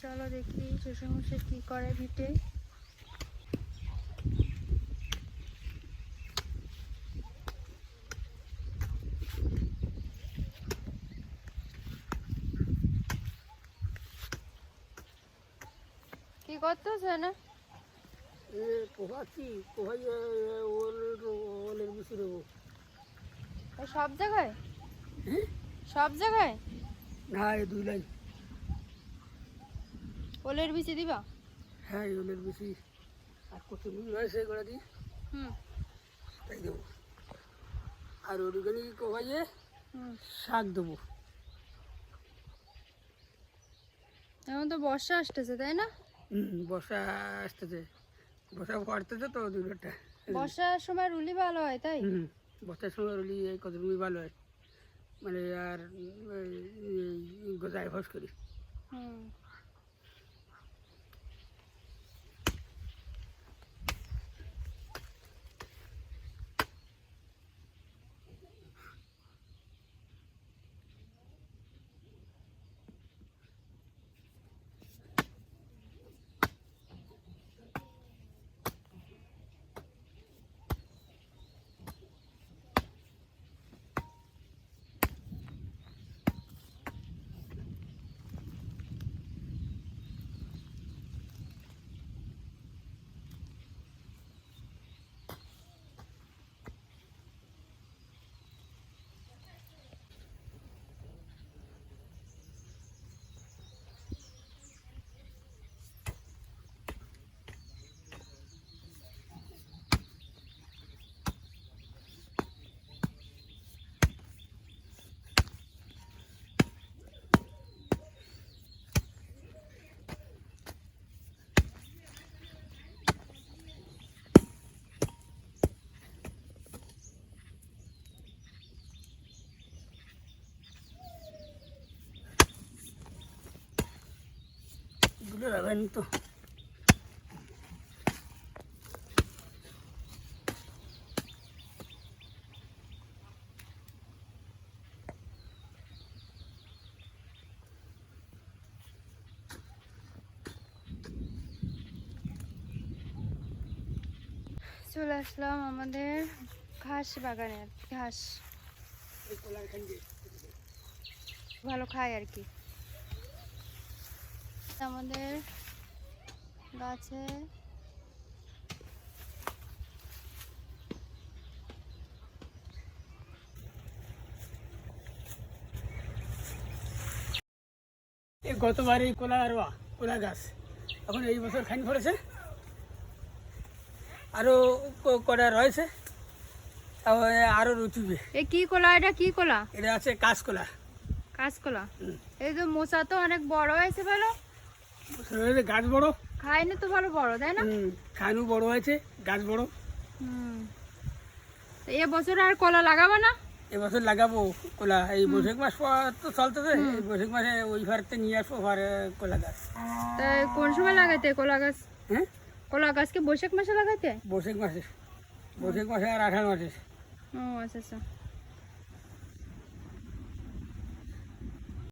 চলো দেখি শ্বশুরমশাই কি করে ভিটে। কি করতেছে না? সব জায়গায় সব জায়গায় না, এই 2 লাইন। ওলের বিচি দিবা? হ্যাঁ, এই ওলের বেশি আর কত মিল হয়েছে এগুলো দিয়ে তাই দেবো। আর অর্গানিক কোভাইয়ে শাক দেবো। এখন তো বর্ষা আসতেছে তাই না? বর্ষা আসতেছে, বর্ষা পড়তেছে তো দুটোটা। বর্ষার সময় রুলি ভালো হয় তাই? বর্ষার সময় রুলি এই কত রুলি ভালো হয়, মানে আর গোজায় ভস করি। এগুলো রাখবেন তো। চলে আসলাম আমাদের ঘাস বাগানে। ঘাস ভালো খায় আর কি আমাদের গাছে। গতবার এই কোলা গাছ এখন এই বছর খানি পড়েছে, আরো কটা রয়েছে, আরো রুচুবে। এই কি কলা? এটা কি কলা? এটা আছে কাঁচকলা। কাঁচকলা? এই তো মোচা তো অনেক বড় হয়েছে ভালো। গাছ বড়, খায়নি তো ভালো বড় তাই না? খানু বড় হয়েছে, গাছ বড়। এবছর আর কলা লাগাবো না? এবছর লাগাবো কলা। এই বৈশাখ মাস তো চলতেছে, এই বৈশাখ মাসে ওই ভারতে নিয়ে আসবো কলা গাছ। তাই কোন সময় লাগাইতে কলা গাছ? হ্যাঁ, কলা গাছকে বৈশাখ মাসে লাগাইতে? বৈশাখ মাসে আর 18 মাসে। ও আচ্ছা আচ্ছা।